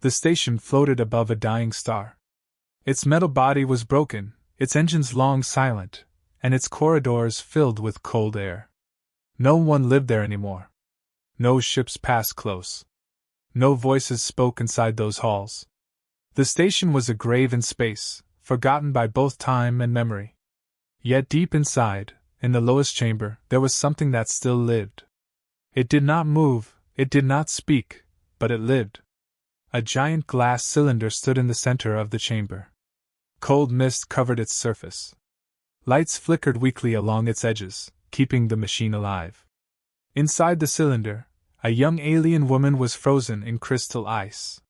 The station floated above a dying star. Its metal body was broken, its engines long silent, and its corridors filled with cold air. No one lived there anymore. No ships passed close. No voices spoke inside those halls. The station was a grave in space, forgotten by both time and memory. Yet deep inside, in the lowest chamber, there was something that still lived. It did not move, it did not speak, but it lived. A giant glass cylinder stood in the center of the chamber. Cold mist covered its surface. Lights flickered weakly along its edges, keeping the machine alive. Inside the cylinder, a young alien woman was frozen in crystal ice.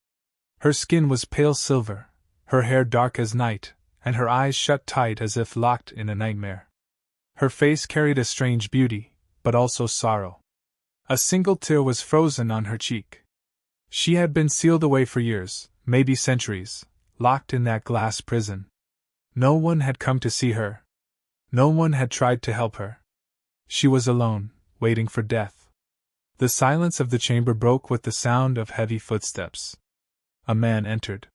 Her skin was pale silver, her hair dark as night, and her eyes shut tight as if locked in a nightmare. Her face carried a strange beauty, but also sorrow. A single tear was frozen on her cheek. She had been sealed away for years, maybe centuries, locked in that glass prison. No one had come to see her. No one had tried to help her. She was alone, waiting for death. The silence of the chamber broke with the sound of heavy footsteps. A man entered.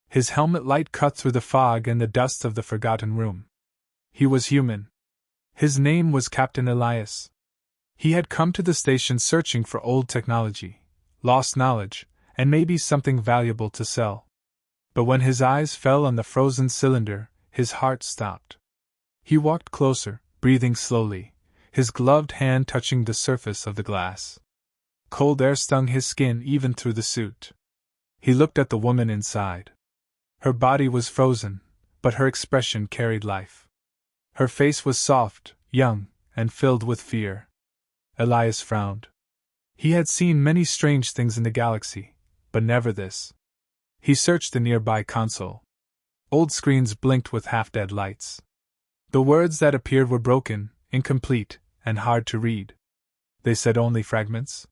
His helmet light cut through the fog and the dust of the forgotten room. He was human. His name was Captain Elias. He had come to the station searching for old technology, lost knowledge, and maybe something valuable to sell. But when his eyes fell on the frozen cylinder, his heart stopped. He walked closer, breathing slowly, his gloved hand touching the surface of the glass. Cold air stung his skin even through the suit. He looked at the woman inside. Her body was frozen, but her expression carried life. Her face was soft, young, and filled with fear. Elias frowned. He had seen many strange things in the galaxy, but never this. He searched the nearby console. Old screens blinked with half-dead lights. The words that appeared were broken, incomplete, and hard to read. They said only fragments.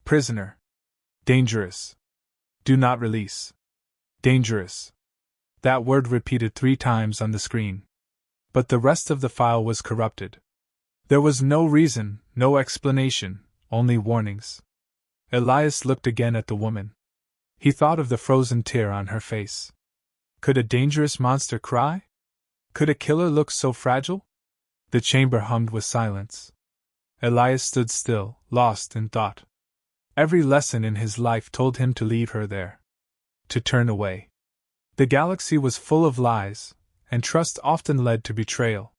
Prisoner. Dangerous. Do not release. Dangerous. That word repeated 3 times on the screen. But the rest of the file was corrupted. There was no reason, no explanation, only warnings. Elias looked again at the woman. He thought of the frozen tear on her face. Could a dangerous monster cry? Could a killer look so fragile? The chamber hummed with silence. Elias stood still, lost in thought. Every lesson in his life told him to leave her there. To turn away. The galaxy was full of lies, and trust often led to betrayal.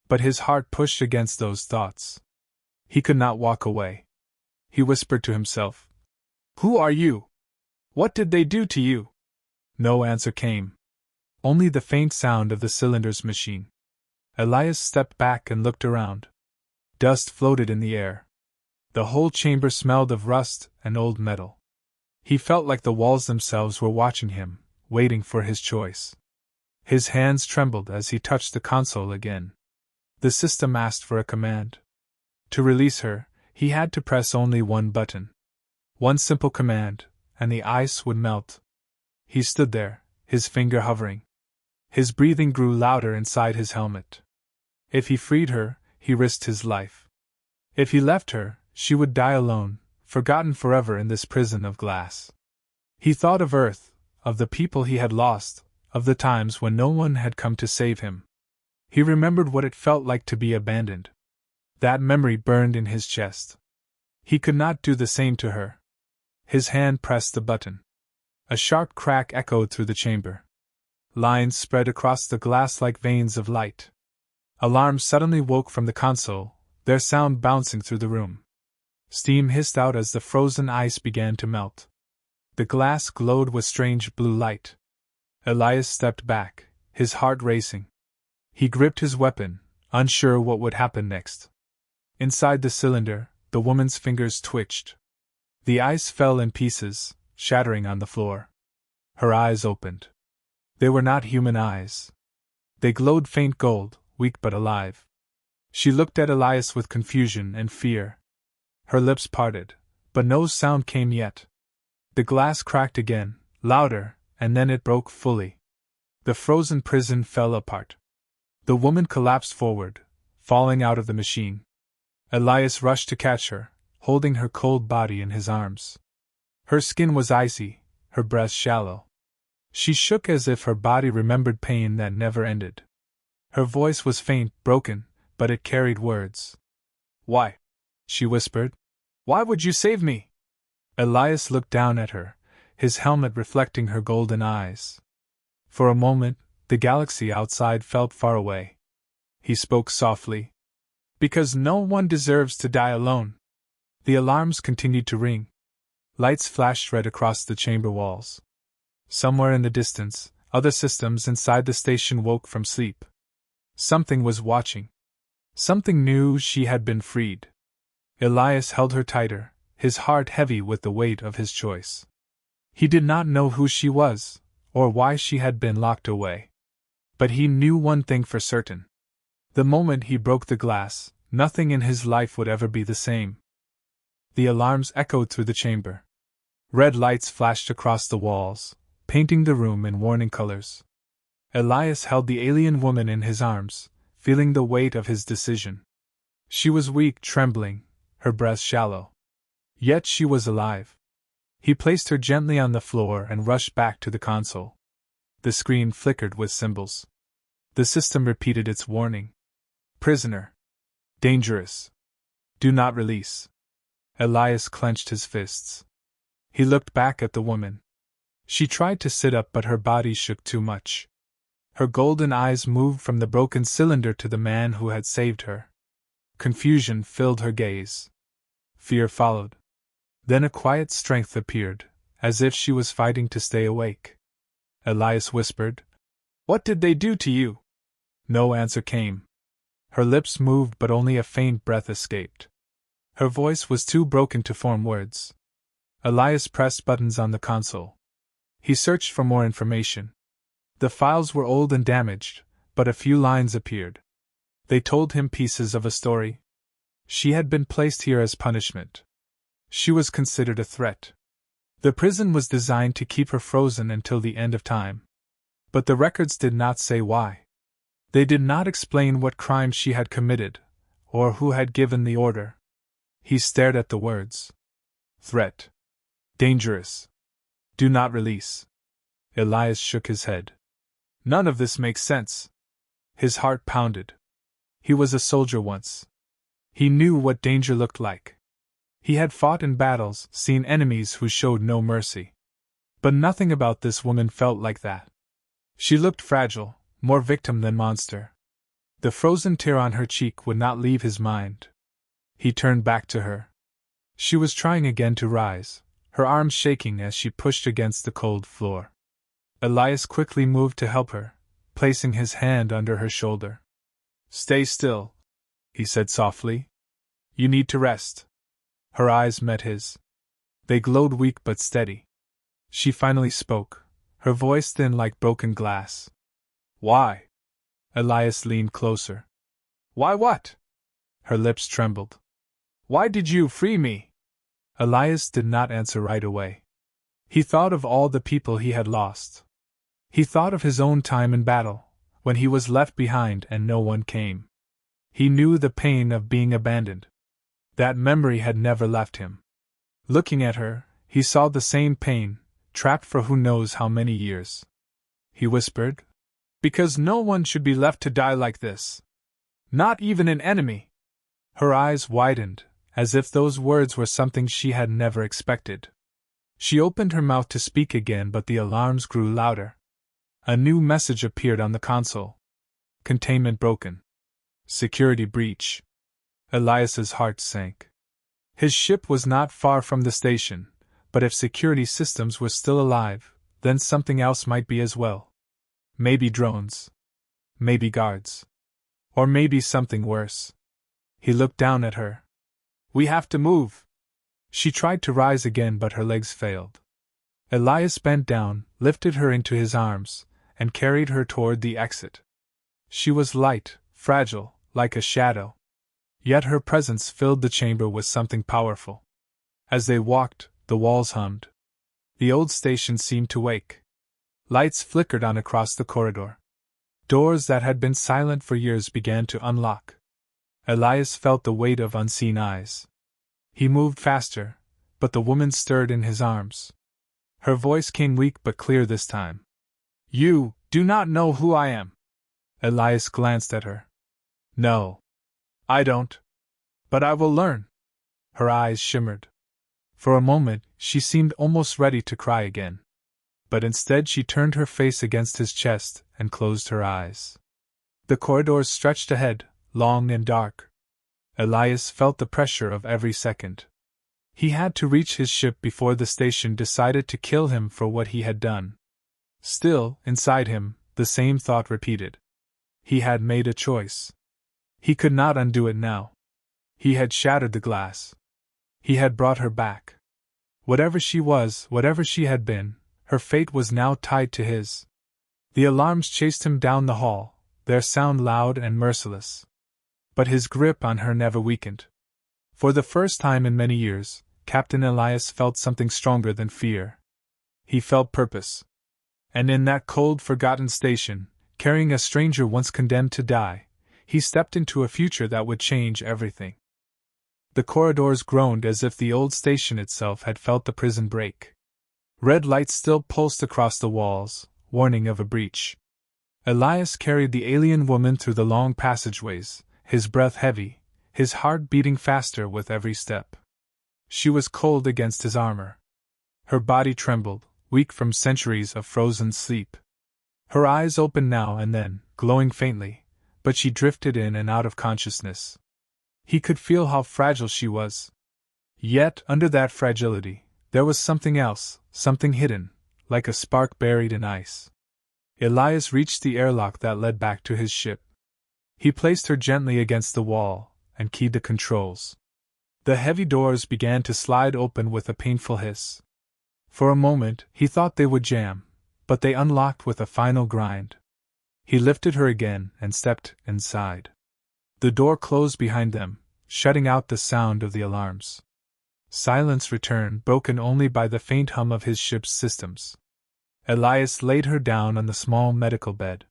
But his heart pushed against those thoughts. He could not walk away. He whispered to himself, "Who are you? What did they do to you?" No answer came. Only the faint sound of the cylinder's machine. Elias stepped back and looked around. Dust floated in the air. The whole chamber smelled of rust and old metal. He felt like the walls themselves were watching him, waiting for his choice. His hands trembled as he touched the console again. The system asked for a command. To release her, he had to press only one button. One simple command, and the ice would melt. He stood there, his finger hovering. His breathing grew louder inside his helmet. If he freed her, he risked his life. If he left her, she would die alone, forgotten forever in this prison of glass. He thought of Earth, of the people he had lost, of the times when no one had come to save him. He remembered what it felt like to be abandoned. That memory burned in his chest. He could not do the same to her. His hand pressed the button. A sharp crack echoed through the chamber. Lines spread across the glass like veins of light. Alarms suddenly woke from the console, their sound bouncing through the room. Steam hissed out as the frozen ice began to melt. The glass glowed with strange blue light. Elias stepped back, his heart racing. He gripped his weapon, unsure what would happen next. Inside the cylinder, the woman's fingers twitched. The ice fell in pieces, shattering on the floor. Her eyes opened. They were not human eyes. They glowed faint gold, weak but alive. She looked at Elias with confusion and fear. Her lips parted, but no sound came yet. The glass cracked again, louder, and then it broke fully. The frozen prison fell apart. The woman collapsed forward, falling out of the machine. Elias rushed to catch her, holding her cold body in his arms. Her skin was icy, her breath shallow. She shook as if her body remembered pain that never ended. Her voice was faint, broken, but it carried words. "Why?" she whispered. "Why would you save me?" Elias looked down at her, his helmet reflecting her golden eyes. For a moment, the galaxy outside felt far away. He spoke softly. "Because no one deserves to die alone." The alarms continued to ring. Lights flashed red across the chamber walls. Somewhere in the distance, other systems inside the station woke from sleep. Something was watching. Something knew she had been freed. Elias held her tighter, his heart heavy with the weight of his choice. He did not know who she was, or why she had been locked away. But he knew one thing for certain. The moment he broke the glass, nothing in his life would ever be the same. The alarms echoed through the chamber. Red lights flashed across the walls, painting the room in warning colors. Elias held the alien woman in his arms, feeling the weight of his decision. She was weak, trembling, her breath shallow. Yet she was alive. He placed her gently on the floor and rushed back to the console. The screen flickered with symbols. The system repeated its warning. "Prisoner. Dangerous. Do not release." Elias clenched his fists. He looked back at the woman. She tried to sit up, but her body shook too much. Her golden eyes moved from the broken cylinder to the man who had saved her. Confusion filled her gaze. Fear followed. Then a quiet strength appeared, as if she was fighting to stay awake. Elias whispered, "What did they do to you?" No answer came. Her lips moved, but only a faint breath escaped. Her voice was too broken to form words. Elias pressed buttons on the console. He searched for more information. The files were old and damaged, but a few lines appeared. They told him pieces of a story. She had been placed here as punishment. She was considered a threat. The prison was designed to keep her frozen until the end of time. But the records did not say why. They did not explain what crime she had committed, or who had given the order. He stared at the words. Threat. Dangerous. Do not release. Elias shook his head. None of this makes sense. His heart pounded. He was a soldier once. He knew what danger looked like. He had fought in battles, seen enemies who showed no mercy. But nothing about this woman felt like that. She looked fragile, more victim than monster. The frozen tear on her cheek would not leave his mind. He turned back to her. She was trying again to rise, her arms shaking as she pushed against the cold floor. Elias quickly moved to help her, placing his hand under her shoulder. Stay still, he said softly. You need to rest. Her eyes met his. They glowed weak but steady. She finally spoke, her voice thin like broken glass. Why? Elias leaned closer. Why what? Her lips trembled. Why did you free me? Elias did not answer right away. He thought of all the people he had lost. He thought of his own time in battle, when he was left behind and no one came. He knew the pain of being abandoned. That memory had never left him. Looking at her, he saw the same pain, trapped for who knows how many years. He whispered, Because no one should be left to die like this. Not even an enemy. Her eyes widened, as if those words were something she had never expected. She opened her mouth to speak again, but the alarms grew louder. A new message appeared on the console. Containment broken. Security breach. Elias's heart sank. His ship was not far from the station, but if security systems were still alive, then something else might be as well. Maybe drones. Maybe guards. Or maybe something worse. He looked down at her. We have to move. She tried to rise again, but her legs failed. Elias bent down, lifted her into his arms, and carried her toward the exit. She was light, fragile, like a shadow. Yet her presence filled the chamber with something powerful. As they walked, the walls hummed. The old station seemed to wake. Lights flickered on across the corridor. Doors that had been silent for years began to unlock. Elias felt the weight of unseen eyes. He moved faster, but the woman stirred in his arms. Her voice came weak but clear this time. You do not know who I am. Elias glanced at her. No. I don't. But I will learn. Her eyes shimmered. For a moment, she seemed almost ready to cry again. But instead she turned her face against his chest and closed her eyes. The corridors stretched ahead, long and dark. Elias felt the pressure of every second. He had to reach his ship before the station decided to kill him for what he had done. Still, inside him, the same thought repeated. He had made a choice. He could not undo it now. He had shattered the glass. He had brought her back. Whatever she was, whatever she had been, her fate was now tied to his. The alarms chased him down the hall, their sound loud and merciless. But his grip on her never weakened. For the first time in many years, Captain Elias felt something stronger than fear. He felt purpose. And in that cold, forgotten station, carrying a stranger once condemned to die, he stepped into a future that would change everything. The corridors groaned as if the old station itself had felt the prison break. Red lights still pulsed across the walls, warning of a breach. Elias carried the alien woman through the long passageways, his breath heavy, his heart beating faster with every step. She was cold against his armor. Her body trembled, weak from centuries of frozen sleep. Her eyes opened now and then, glowing faintly, but she drifted in and out of consciousness. He could feel how fragile she was. Yet, under that fragility, there was something else, something hidden, like a spark buried in ice. Elias reached the airlock that led back to his ship. He placed her gently against the wall, and keyed the controls. The heavy doors began to slide open with a painful hiss. For a moment, he thought they would jam, but they unlocked with a final grind. He lifted her again and stepped inside. The door closed behind them, shutting out the sound of the alarms. Silence returned, broken only by the faint hum of his ship's systems. Elias laid her down on the small medical bed.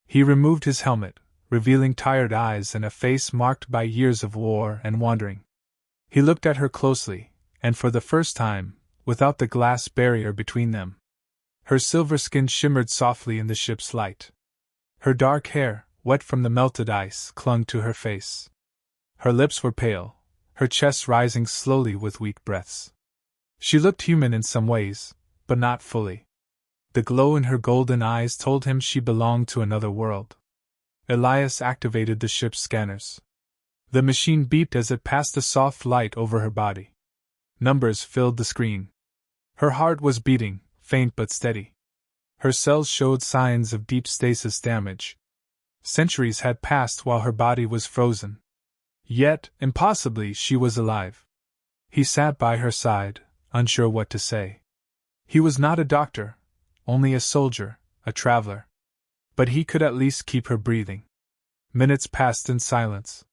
He removed his helmet, revealing tired eyes and a face marked by years of war and wandering. He looked at her closely, and for the first time, without the glass barrier between them. Her silver skin shimmered softly in the ship's light. Her dark hair, wet from the melted ice, clung to her face. Her lips were pale, her chest rising slowly with weak breaths. She looked human in some ways, but not fully. The glow in her golden eyes told him she belonged to another world. Elias activated the ship's scanners. The machine beeped as it passed a soft light over her body. Numbers filled the screen. Her heart was beating, faint but steady. Her cells showed signs of deep stasis damage. Centuries had passed while her body was frozen. Yet, impossibly, she was alive. He sat by her side, unsure what to say. He was not a doctor, only a soldier, a traveler. But he could at least keep her breathing. Minutes passed in silence.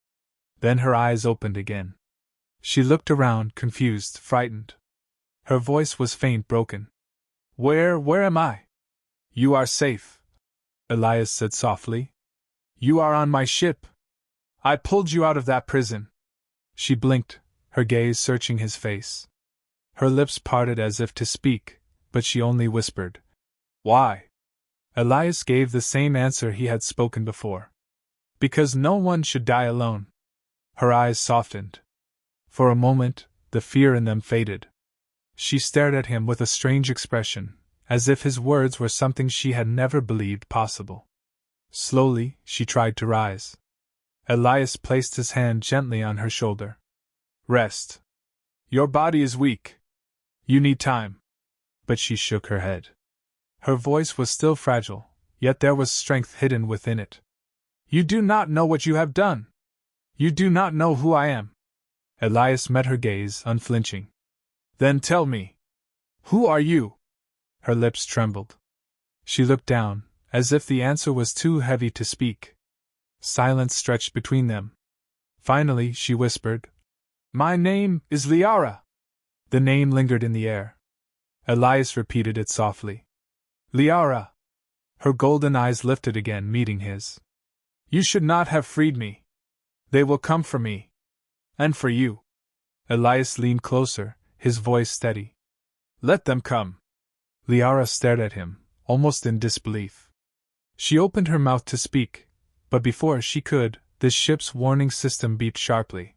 Then her eyes opened again. She looked around, confused, frightened. Her voice was faint, broken. Where am I? You are safe, Elias said softly. You are on my ship. I pulled you out of that prison. She blinked, her gaze searching his face. Her lips parted as if to speak, but she only whispered, Why? Elias gave the same answer he had spoken before. Because no one should die alone. Her eyes softened. For a moment, the fear in them faded. She stared at him with a strange expression, as if his words were something she had never believed possible. Slowly, she tried to rise. Elias placed his hand gently on her shoulder. Rest. Your body is weak. You need time. But she shook her head. Her voice was still fragile, yet there was strength hidden within it. You do not know what you have done. You do not know who I am. Elias met her gaze, unflinching. Then tell me. Who are you? Her lips trembled. She looked down, as if the answer was too heavy to speak. Silence stretched between them. Finally, she whispered, My name is Liara. The name lingered in the air. Elias repeated it softly. Liara. Her golden eyes lifted again, meeting his. You should not have freed me. They will come for me. And for you. Elias leaned closer, his voice steady. Let them come. Liara stared at him, almost in disbelief. She opened her mouth to speak, but before she could, the ship's warning system beeped sharply.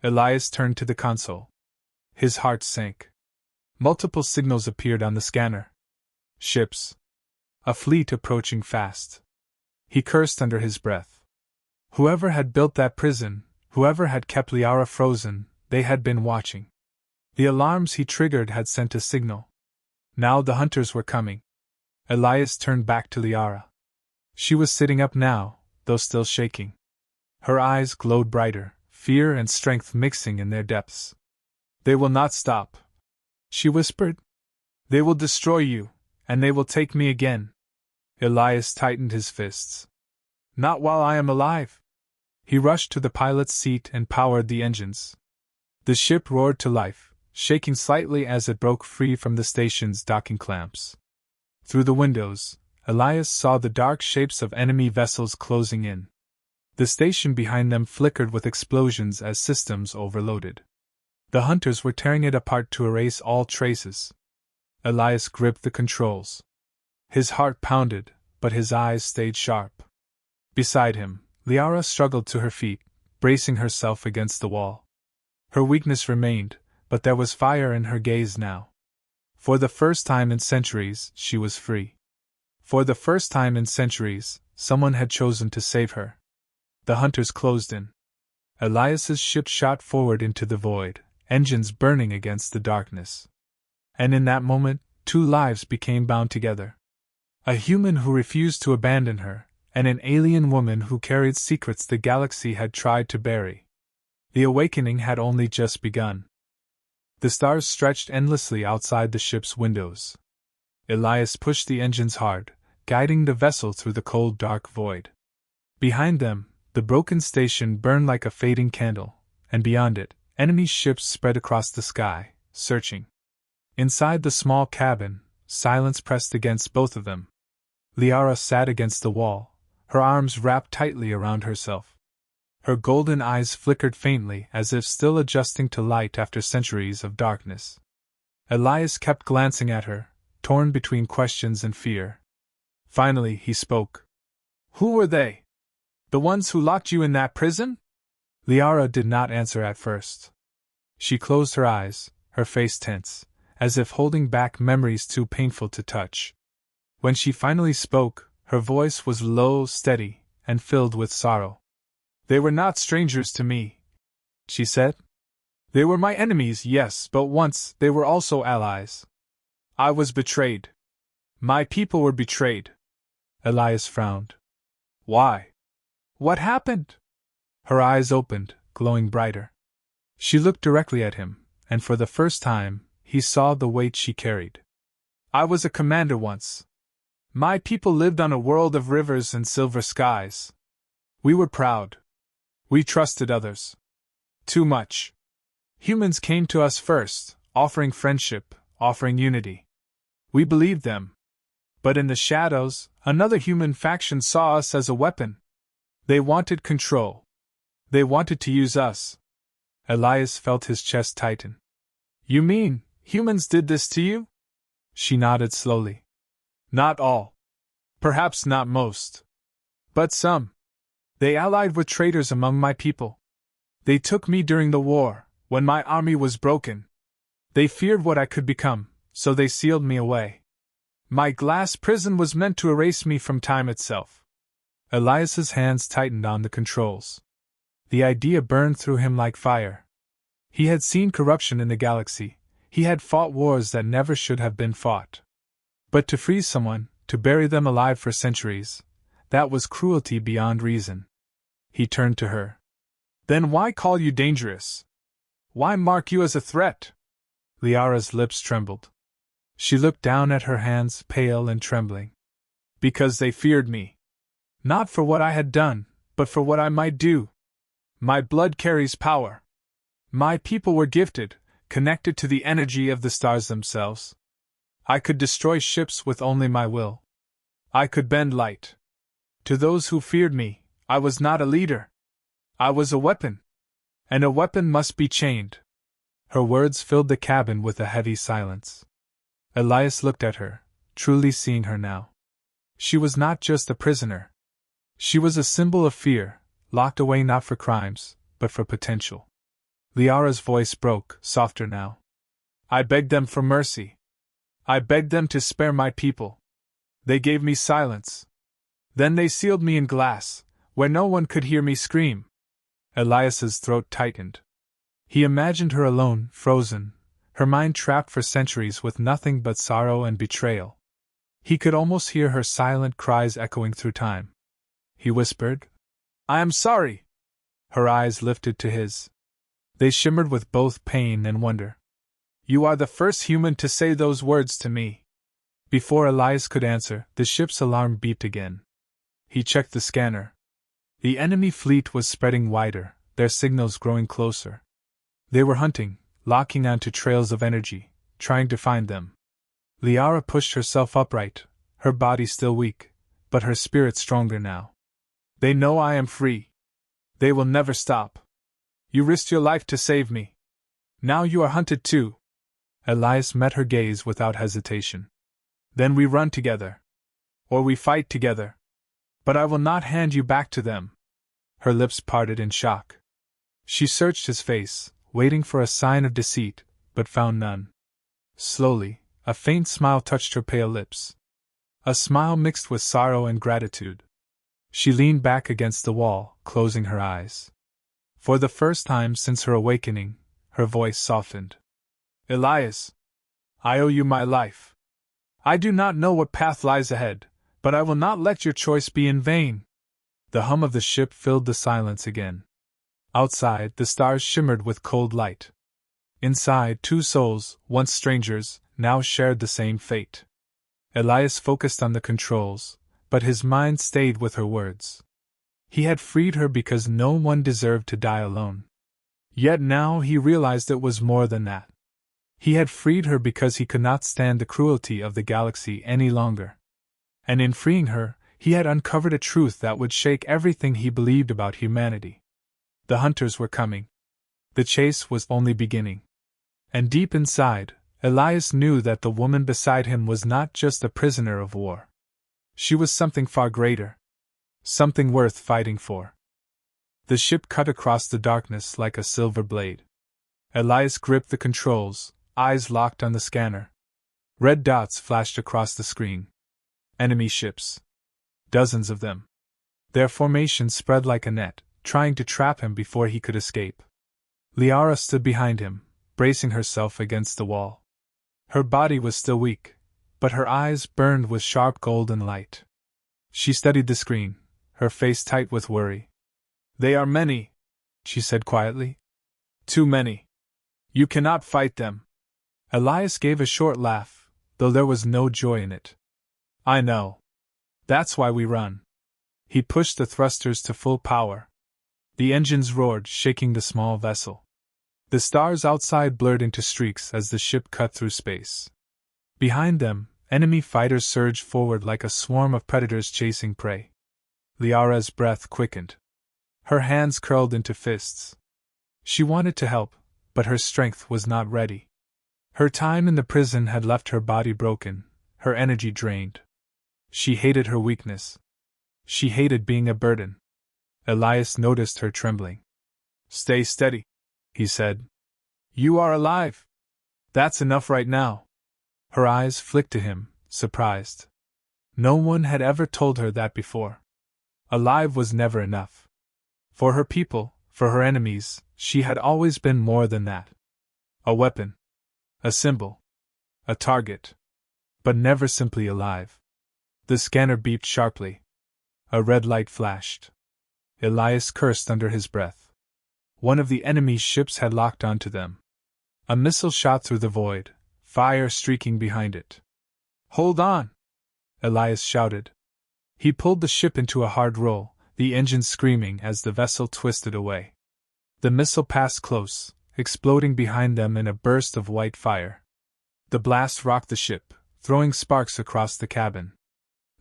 Elias turned to the console. His heart sank. Multiple signals appeared on the scanner. Ships. A fleet approaching fast. He cursed under his breath. Whoever had built that prison, whoever had kept Liara frozen, they had been watching. The alarms he triggered had sent a signal. Now the hunters were coming. Elias turned back to Liara. She was sitting up now, though still shaking. Her eyes glowed brighter, fear and strength mixing in their depths. They will not stop, she whispered. They will destroy you, and they will take me again. Elias tightened his fists. Not while I am alive. He rushed to the pilot's seat and powered the engines. The ship roared to life, shaking slightly as it broke free from the station's docking clamps. Through the windows, Elias saw the dark shapes of enemy vessels closing in. The station behind them flickered with explosions as systems overloaded. The hunters were tearing it apart to erase all traces. Elias gripped the controls. His heart pounded, but his eyes stayed sharp. Beside him, Liara struggled to her feet, bracing herself against the wall. Her weakness remained, but there was fire in her gaze now. For the first time in centuries, she was free. For the first time in centuries, someone had chosen to save her. The hunters closed in. Elias's ship shot forward into the void, engines burning against the darkness. And in that moment, two lives became bound together. A human who refused to abandon her, and an alien woman who carried secrets the galaxy had tried to bury. The awakening had only just begun. The stars stretched endlessly outside the ship's windows. Elias pushed the engines hard, guiding the vessel through the cold, dark void. Behind them, the broken station burned like a fading candle, and beyond it, enemy ships spread across the sky, searching. Inside the small cabin, silence pressed against both of them. Liara sat against the wall, her arms wrapped tightly around herself. Her golden eyes flickered faintly as if still adjusting to light after centuries of darkness. Elias kept glancing at her, torn between questions and fear. Finally he spoke. Who were they? The ones who locked you in that prison? Liara did not answer at first. She closed her eyes, her face tense, as if holding back memories too painful to touch. When she finally spoke, her voice was low, steady, and filled with sorrow. They were not strangers to me, she said. They were my enemies, yes, but once they were also allies. I was betrayed. My people were betrayed. Elias frowned. Why? What happened? Her eyes opened, glowing brighter. She looked directly at him, and for the first time, he saw the weight she carried. I was a commander once. My people lived on a world of rivers and silver skies. We were proud. We trusted others. Too much. Humans came to us first, offering friendship, offering unity. We believed them. But in the shadows, another human faction saw us as a weapon. They wanted control. They wanted to use us. Elias felt his chest tighten. You mean, humans did this to you? She nodded slowly. Not all. Perhaps not most. But some. They allied with traitors among my people. They took me during the war, when my army was broken. They feared what I could become, so they sealed me away. My glass prison was meant to erase me from time itself. Elias's hands tightened on the controls. The idea burned through him like fire. He had seen corruption in the galaxy. He had fought wars that never should have been fought. But to freeze someone, to bury them alive for centuries, that was cruelty beyond reason. He turned to her. Then why call you dangerous? Why mark you as a threat? Liara's lips trembled. She looked down at her hands, pale and trembling. Because they feared me. Not for what I had done, but for what I might do. My blood carries power. My people were gifted, connected to the energy of the stars themselves. I could destroy ships with only my will. I could bend light. To those who feared me, I was not a leader. I was a weapon. And a weapon must be chained. Her words filled the cabin with a heavy silence. Elias looked at her, truly seeing her now. She was not just a prisoner. She was a symbol of fear, locked away not for crimes, but for potential. Liara's voice broke, softer now. I begged them for mercy. I begged them to spare my people. They gave me silence. Then they sealed me in glass, where no one could hear me scream. Elias's throat tightened. He imagined her alone, frozen, her mind trapped for centuries with nothing but sorrow and betrayal. He could almost hear her silent cries echoing through time. He whispered, I am sorry. Her eyes lifted to his. They shimmered with both pain and wonder. You are the first human to say those words to me. Before Elias could answer, the ship's alarm beeped again. He checked the scanner. The enemy fleet was spreading wider, their signals growing closer. They were hunting, locking onto trails of energy, trying to find them. Liara pushed herself upright, her body still weak, but her spirit stronger now. They know I am free. They will never stop. You risked your life to save me. Now you are hunted too. Elias met her gaze without hesitation. Then we run together. Or we fight together. But I will not hand you back to them. Her lips parted in shock. She searched his face, waiting for a sign of deceit, but found none. Slowly, a faint smile touched her pale lips. A smile mixed with sorrow and gratitude. She leaned back against the wall, closing her eyes. For the first time since her awakening, her voice softened. Elias, I owe you my life. I do not know what path lies ahead, but I will not let your choice be in vain. The hum of the ship filled the silence again. Outside, the stars shimmered with cold light. Inside, two souls, once strangers, now shared the same fate. Elias focused on the controls, but his mind stayed with her words. He had freed her because no one deserved to die alone. Yet now he realized it was more than that. He had freed her because he could not stand the cruelty of the galaxy any longer. And in freeing her, he had uncovered a truth that would shake everything he believed about humanity. The hunters were coming. The chase was only beginning. And deep inside, Elias knew that the woman beside him was not just a prisoner of war. She was something far greater. Something worth fighting for. The ship cut across the darkness like a silver blade. Elias gripped the controls, eyes locked on the scanner. Red dots flashed across the screen. Enemy ships. Dozens of them. Their formation spread like a net, trying to trap him before he could escape. Liara stood behind him, bracing herself against the wall. Her body was still weak, but her eyes burned with sharp golden light. She studied the screen, her face tight with worry. They are many, she said quietly. Too many. You cannot fight them. Elias gave a short laugh, though there was no joy in it. I know. That's why we run. He pushed the thrusters to full power. The engines roared, shaking the small vessel. The stars outside blurred into streaks as the ship cut through space. Behind them, enemy fighters surged forward like a swarm of predators chasing prey. Liara's breath quickened. Her hands curled into fists. She wanted to help, but her strength was not ready. Her time in the prison had left her body broken, her energy drained. She hated her weakness. She hated being a burden. Elias noticed her trembling. Stay steady, he said. You are alive. That's enough right now. Her eyes flicked to him, surprised. No one had ever told her that before. Alive was never enough. For her people, for her enemies, she had always been more than that. A weapon. A symbol. A target. But never simply alive. The scanner beeped sharply. A red light flashed. Elias cursed under his breath. One of the enemy's ships had locked onto them. A missile shot through the void, fire streaking behind it. Hold on! Elias shouted. He pulled the ship into a hard roll, the engine screaming as the vessel twisted away. The missile passed close, exploding behind them in a burst of white fire. The blast rocked the ship, throwing sparks across the cabin.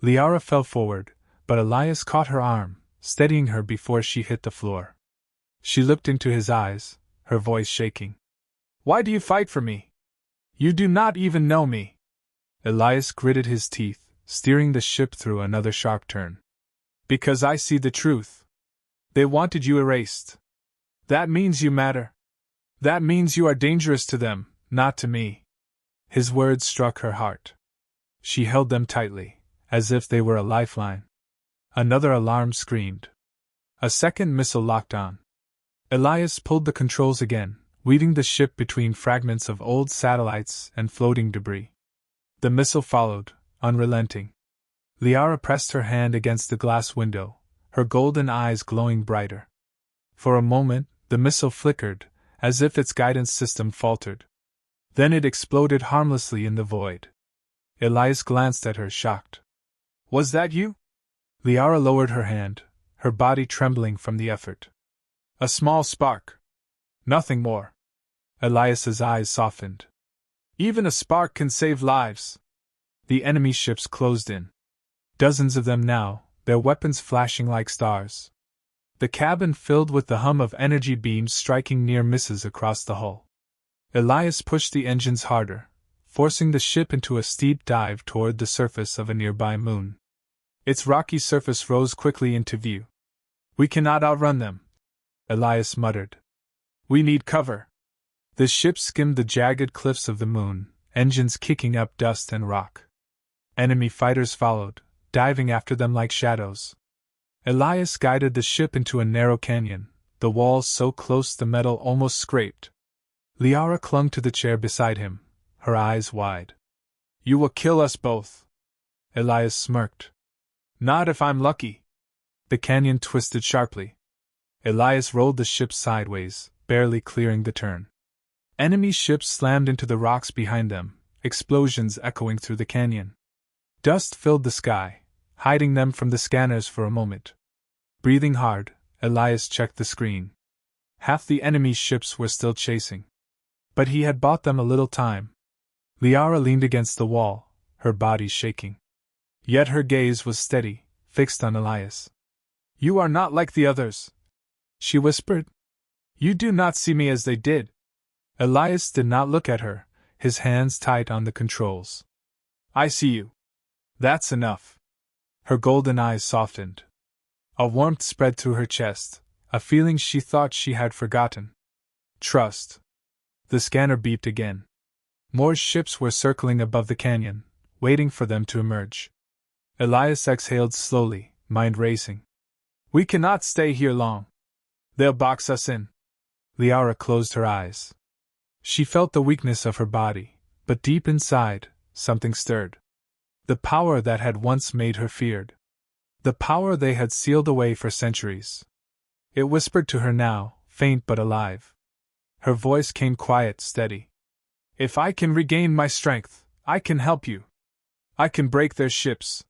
Liara fell forward, but Elias caught her arm, steadying her before she hit the floor. She looked into his eyes, her voice shaking. Why do you fight for me? You do not even know me. Elias gritted his teeth, steering the ship through another sharp turn. Because I see the truth. They wanted you erased. That means you matter. That means you are dangerous to them, not to me. His words struck her heart. She held them tightly, as if they were a lifeline. Another alarm screamed. A second missile locked on. Elias pulled the controls again, weaving the ship between fragments of old satellites and floating debris. The missile followed, unrelenting. Liara pressed her hand against the glass window, her golden eyes glowing brighter. For a moment, the missile flickered, as if its guidance system faltered. Then it exploded harmlessly in the void. Elias glanced at her, shocked. Was that you? Liara lowered her hand, her body trembling from the effort. A small spark. Nothing more. Elias's eyes softened. Even a spark can save lives. The enemy ships closed in. Dozens of them now, their weapons flashing like stars. The cabin filled with the hum of energy beams striking near misses across the hull. Elias pushed the engines harder, forcing the ship into a steep dive toward the surface of a nearby moon. Its rocky surface rose quickly into view. We cannot outrun them, Elias muttered. We need cover. The ship skimmed the jagged cliffs of the moon, engines kicking up dust and rock. Enemy fighters followed, diving after them like shadows. Elias guided the ship into a narrow canyon, the walls so close the metal almost scraped. Liara clung to the chair beside him, her eyes wide. You will kill us both. Elias smirked. Not if I'm lucky. The canyon twisted sharply. Elias rolled the ship sideways, barely clearing the turn. Enemy ships slammed into the rocks behind them, explosions echoing through the canyon. Dust filled the sky, hiding them from the scanners for a moment. Breathing hard, Elias checked the screen. Half the enemy's ships were still chasing. But he had bought them a little time. Liara leaned against the wall, her body shaking. Yet her gaze was steady, fixed on Elias. You are not like the others, she whispered. You do not see me as they did. Elias did not look at her, his hands tight on the controls. I see you. That's enough. Her golden eyes softened. A warmth spread through her chest, a feeling she thought she had forgotten. Trust. The scanner beeped again. More ships were circling above the canyon, waiting for them to emerge. Elias exhaled slowly, mind racing. We cannot stay here long. They'll box us in. Liara closed her eyes. She felt the weakness of her body, but deep inside, something stirred. The power that had once made her feared. The power they had sealed away for centuries. It whispered to her now, faint but alive. Her voice came quiet, steady. If I can regain my strength, I can help you. I can break their ships.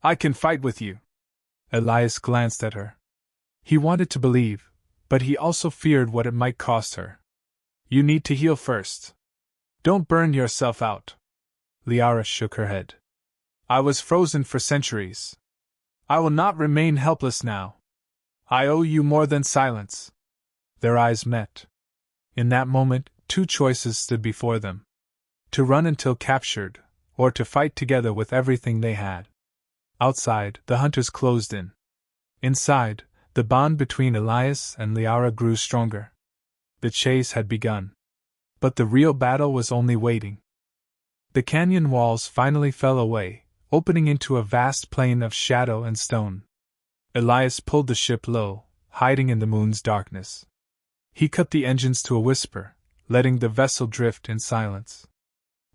I can fight with you. Elias glanced at her. He wanted to believe, but he also feared what it might cost her. You need to heal first. Don't burn yourself out. Liara shook her head. I was frozen for centuries. I will not remain helpless now. I owe you more than silence. Their eyes met. In that moment, two choices stood before them. To run until captured, or to fight together with everything they had. Outside, the hunters closed in. Inside, the bond between Elias and Liara grew stronger. The chase had begun. But the real battle was only waiting. The canyon walls finally fell away, opening into a vast plain of shadow and stone. Elias pulled the ship low, hiding in the moon's darkness. He cut the engines to a whisper, letting the vessel drift in silence.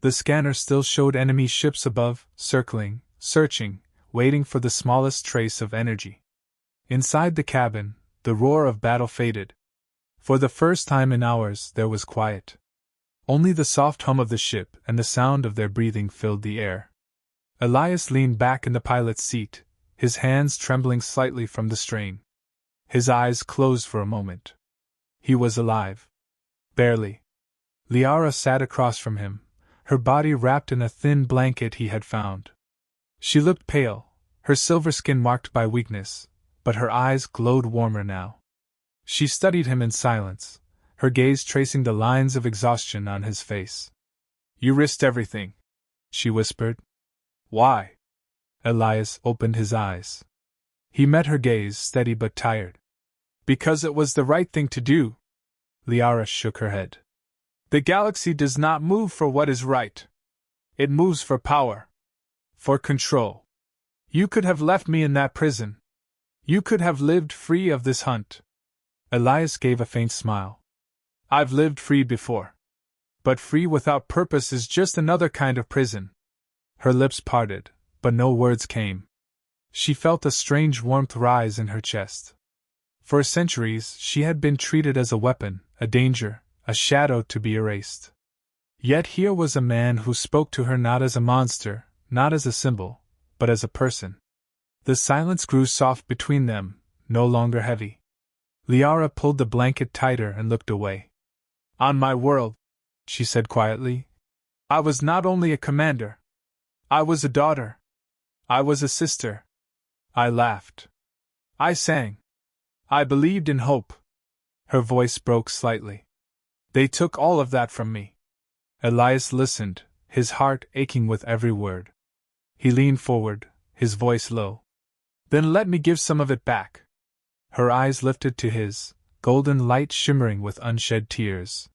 The scanner still showed enemy ships above, circling, searching, waiting for the smallest trace of energy. Inside the cabin, the roar of battle faded. For the first time in hours, there was quiet. Only the soft hum of the ship and the sound of their breathing filled the air. Elias leaned back in the pilot's seat, his hands trembling slightly from the strain. His eyes closed for a moment. He was alive. Barely. Liara sat across from him, her body wrapped in a thin blanket he had found. She looked pale, her silver skin marked by weakness, but her eyes glowed warmer now. She studied him in silence, her gaze tracing the lines of exhaustion on his face. You risked everything. she whispered. Why? Elias opened his eyes. He met her gaze, steady but tired. Because it was the right thing to do. Liara shook her head. The galaxy does not move for what is right. It moves for power. For control. You could have left me in that prison. You could have lived free of this hunt. Elias gave a faint smile. I've lived free before. But free without purpose is just another kind of prison. Her lips parted, but no words came. She felt a strange warmth rise in her chest. For centuries, she had been treated as a weapon, a danger, a shadow to be erased. Yet here was a man who spoke to her not as a monster, not as a symbol, but as a person. The silence grew soft between them, no longer heavy. Liara pulled the blanket tighter and looked away. On my world, she said quietly, I was not only a commander. I was a daughter. I was a sister. I laughed. I sang. I believed in hope. Her voice broke slightly. They took all of that from me. Elias listened, his heart aching with every word. He leaned forward, his voice low. Then let me give some of it back. Her eyes lifted to his, golden light shimmering with unshed tears.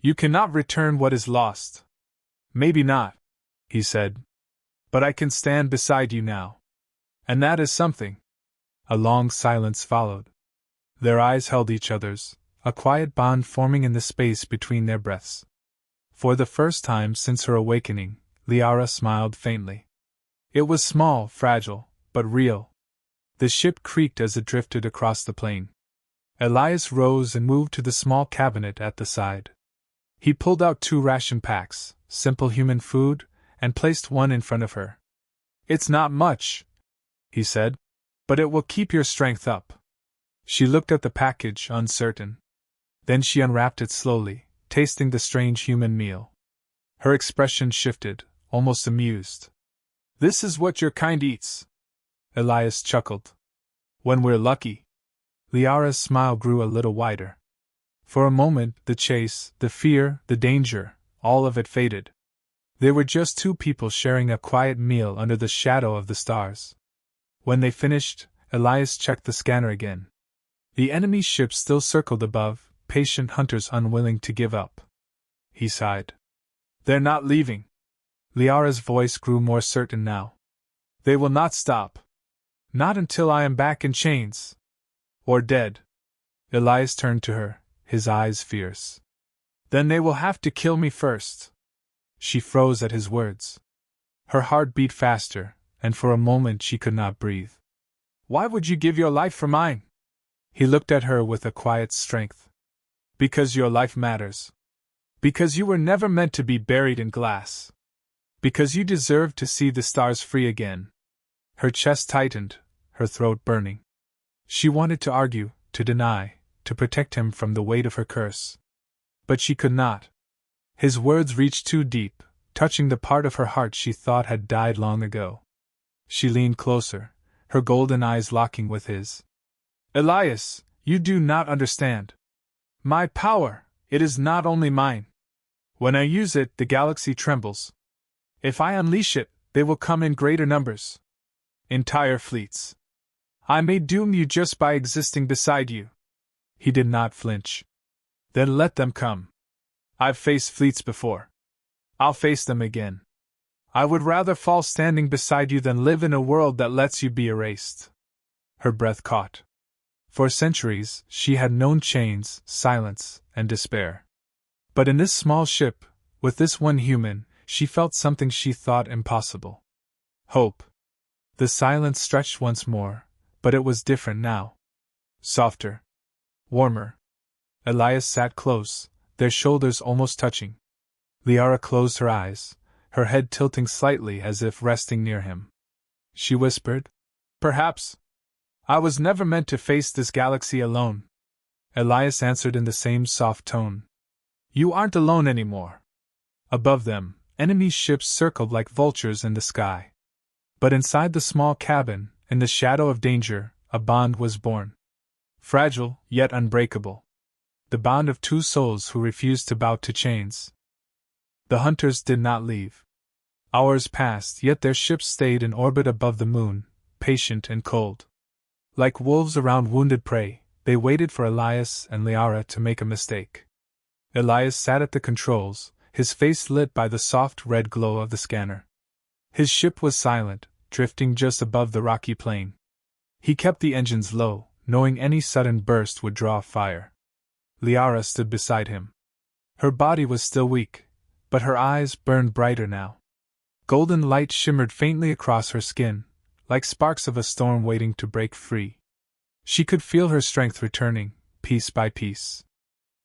You cannot return what is lost. Maybe not, he said. But I can stand beside you now. And that is something. A long silence followed. Their eyes held each other's, a quiet bond forming in the space between their breaths. For the first time since her awakening, Liara smiled faintly. It was small, fragile, but real. The ship creaked as it drifted across the plain. Elias rose and moved to the small cabinet at the side. He pulled out 2 ration packs, simple human food, and placed one in front of her. It's not much, he said, but it will keep your strength up. She looked at the package, uncertain. Then she unwrapped it slowly, tasting the strange human meal. Her expression shifted, almost amused. This is what your kind eats. Elias chuckled. When we're lucky. Liara's smile grew a little wider. For a moment, the chase, the fear, the danger, all of it faded. They were just 2 people sharing a quiet meal under the shadow of the stars. When they finished, Elias checked the scanner again. The enemy ship still circled above, patient hunters unwilling to give up. He sighed. They're not leaving. Liara's voice grew more certain now. They will not stop. Not until I am back in chains. Or dead. Elias turned to her, his eyes fierce. Then they will have to kill me first. She froze at his words. Her heart beat faster, and for a moment she could not breathe. Why would you give your life for mine? He looked at her with a quiet strength. Because your life matters. Because you were never meant to be buried in glass. Because you deserve to see the stars free again. Her chest tightened, her throat burning. She wanted to argue, to deny, to protect him from the weight of her curse. But she could not. His words reached too deep, touching the part of her heart she thought had died long ago. She leaned closer, her golden eyes locking with his. Elias, you do not understand. My power, it is not only mine. When I use it, the galaxy trembles. If I unleash it, they will come in greater numbers. Entire fleets. I may doom you just by existing beside you. He did not flinch. Then let them come. I've faced fleets before. I'll face them again. I would rather fall standing beside you than live in a world that lets you be erased. Her breath caught. For centuries, she had known chains, silence, and despair. But in this small ship, with this one human, she felt something she thought impossible. Hope. The silence stretched once more, but it was different now. Softer. Warmer. Elias sat close, their shoulders almost touching. Liara closed her eyes, her head tilting slightly as if resting near him. She whispered, Perhaps. I was never meant to face this galaxy alone. Elias answered in the same soft tone. You aren't alone anymore. Above them, enemy ships circled like vultures in the sky. But inside the small cabin, in the shadow of danger, a bond was born. Fragile, yet unbreakable. The bond of 2 souls who refused to bow to chains. The hunters did not leave. Hours passed, yet their ships stayed in orbit above the moon, patient and cold. Like wolves around wounded prey, they waited for Elias and Liara to make a mistake. Elias sat at the controls, his face lit by the soft red glow of the scanner. His ship was silent, drifting just above the rocky plain. He kept the engines low, knowing any sudden burst would draw fire. Liara stood beside him. Her body was still weak, but her eyes burned brighter now. Golden light shimmered faintly across her skin, like sparks of a storm waiting to break free. She could feel her strength returning, piece by piece.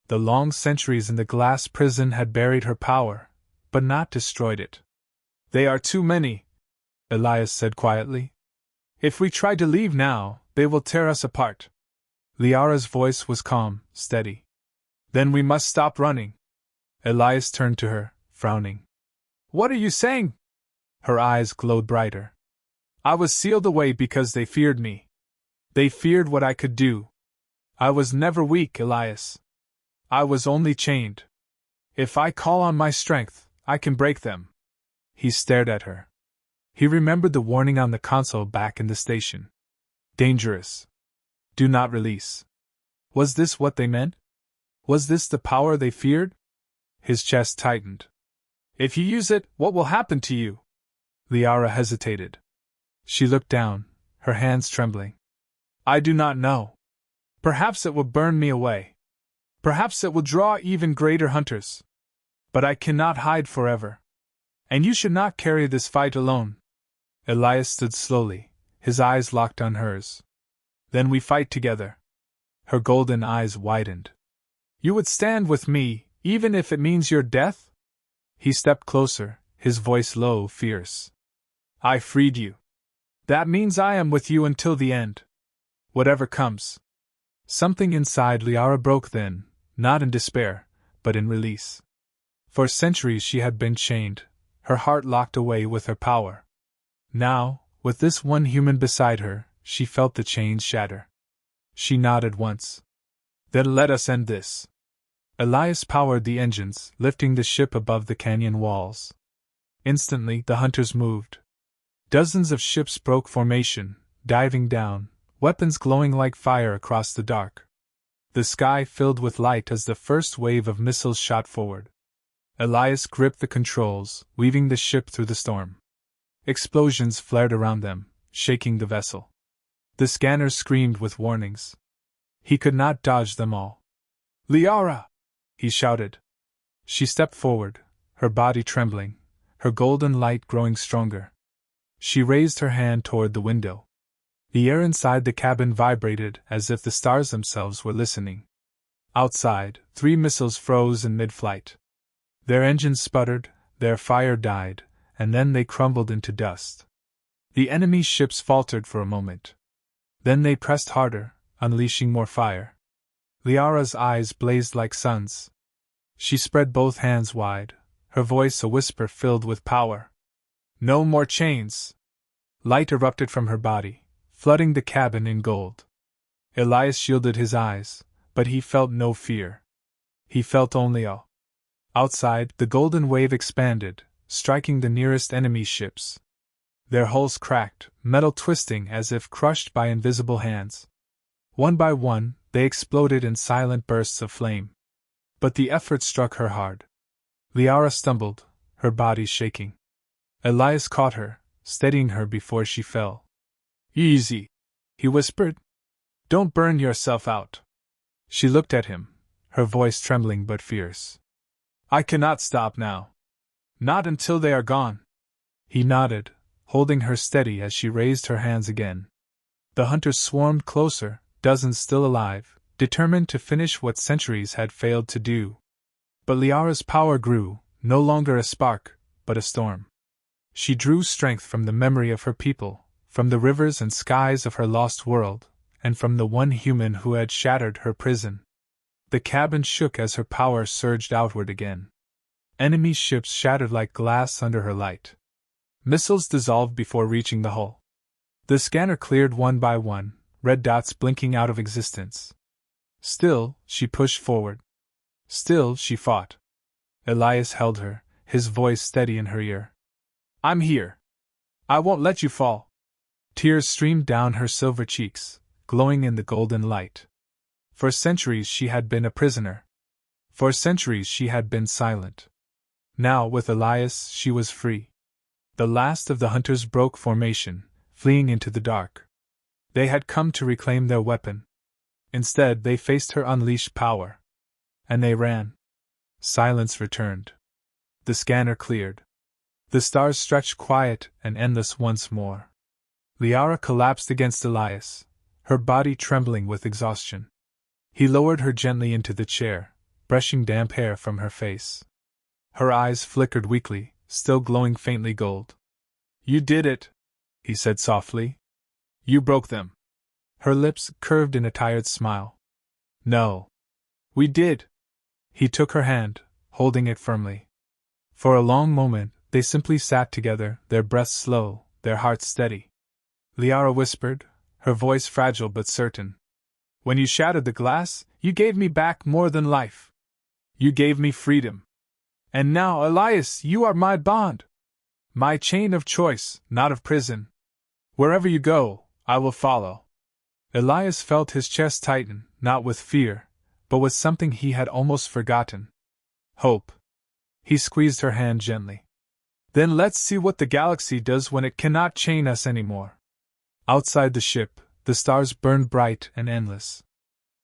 The long centuries in the glass prison had buried her power, but not destroyed it. "They are too many," Elias said quietly. "If we try to leave now, they will tear us apart." Liara's voice was calm, steady. "Then we must stop running." Elias turned to her, frowning. "What are you saying?" Her eyes glowed brighter. "I was sealed away because they feared me. They feared what I could do. I was never weak, Elias. I was only chained. If I call on my strength, I can break them." He stared at her. He remembered the warning on the console back in the station. Dangerous. Do not release. Was this what they meant? Was this the power they feared? His chest tightened. "If you use it, what will happen to you?" Liara hesitated. She looked down, her hands trembling. "I do not know. Perhaps it will burn me away. Perhaps it will draw even greater hunters. But I cannot hide forever. And you should not carry this fight alone." Elias stood slowly, his eyes locked on hers. "Then we fight together." Her golden eyes widened. "You would stand with me, even if it means your death?" He stepped closer, his voice low, fierce. "I freed you. That means I am with you until the end. Whatever comes." Something inside Liara broke then, not in despair, but in release. For centuries she had been chained, her heart locked away with her power. Now, with this one human beside her, she felt the chains shatter. She nodded once. "Then let us end this." Elias powered the engines, lifting the ship above the canyon walls. Instantly, the hunters moved. Dozens of ships broke formation, diving down, weapons glowing like fire across the dark. The sky filled with light as the first wave of missiles shot forward. Elias gripped the controls, weaving the ship through the storm. Explosions flared around them, shaking the vessel. The scanners screamed with warnings. He could not dodge them all. "Liara!" he shouted. She stepped forward, her body trembling, her golden light growing stronger. She raised her hand toward the window. The air inside the cabin vibrated as if the stars themselves were listening. Outside, 3 missiles froze in mid-flight. Their engines sputtered, their fire died, and then they crumbled into dust. The enemy's ships faltered for a moment. Then they pressed harder, unleashing more fire. Liara's eyes blazed like suns. She spread both hands wide, her voice a whisper filled with power. "No more chains!" Light erupted from her body, flooding the cabin in gold. Elias shielded his eyes, but he felt no fear. He felt only awe. Outside, the golden wave expanded, striking the nearest enemy ships. Their hulls cracked, metal twisting as if crushed by invisible hands. One by one, they exploded in silent bursts of flame. But the effort struck her hard. Liara stumbled, her body shaking. Elias caught her, steadying her before she fell. "Easy," he whispered. "Don't burn yourself out." She looked at him, her voice trembling but fierce. "I cannot stop now. Not until they are gone." He nodded, holding her steady as she raised her hands again. The hunters swarmed closer, dozens still alive, determined to finish what centuries had failed to do. But Liara's power grew, no longer a spark, but a storm. She drew strength from the memory of her people, from the rivers and skies of her lost world, and from the one human who had shattered her prison. The cabin shook as her power surged outward again. Enemy ships shattered like glass under her light. Missiles dissolved before reaching the hull. The scanner cleared one by one, red dots blinking out of existence. Still, she pushed forward. Still, she fought. Elias held her, his voice steady in her ear. I'm here. I won't let you fall. Tears streamed down her silver cheeks, glowing in the golden light. For centuries she had been a prisoner. For centuries she had been silent. Now, with Elias, she was free. The last of the hunters broke formation, fleeing into the dark. They had come to reclaim their weapon. Instead, they faced her unleashed power. And they ran. Silence returned. The scanner cleared. The stars stretched quiet and endless once more. Liara collapsed against Elias, her body trembling with exhaustion. He lowered her gently into the chair, brushing damp hair from her face. Her eyes flickered weakly, still glowing faintly gold. You did it, he said softly. You broke them. Her lips curved in a tired smile. No. We did. He took her hand, holding it firmly. For a long moment, they simply sat together, their breaths slow, their hearts steady. Liara whispered, her voice fragile but certain. When you shattered the glass, you gave me back more than life. You gave me freedom. And now, Elias, you are my bond. My chain of choice, not of prison. Wherever you go, I will follow. Elias felt his chest tighten, not with fear, but with something he had almost forgotten. Hope. He squeezed her hand gently. Then let's see what the galaxy does when it cannot chain us anymore. Outside the ship, the stars burned bright and endless.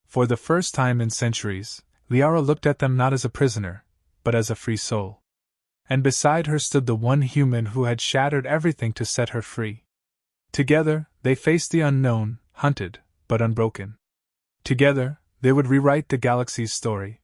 For the first time in centuries, Liara looked at them not as a prisoner, but as a free soul. And beside her stood the one human who had shattered everything to set her free. Together, they faced the unknown, hunted, but unbroken. Together, they would rewrite the galaxy's story.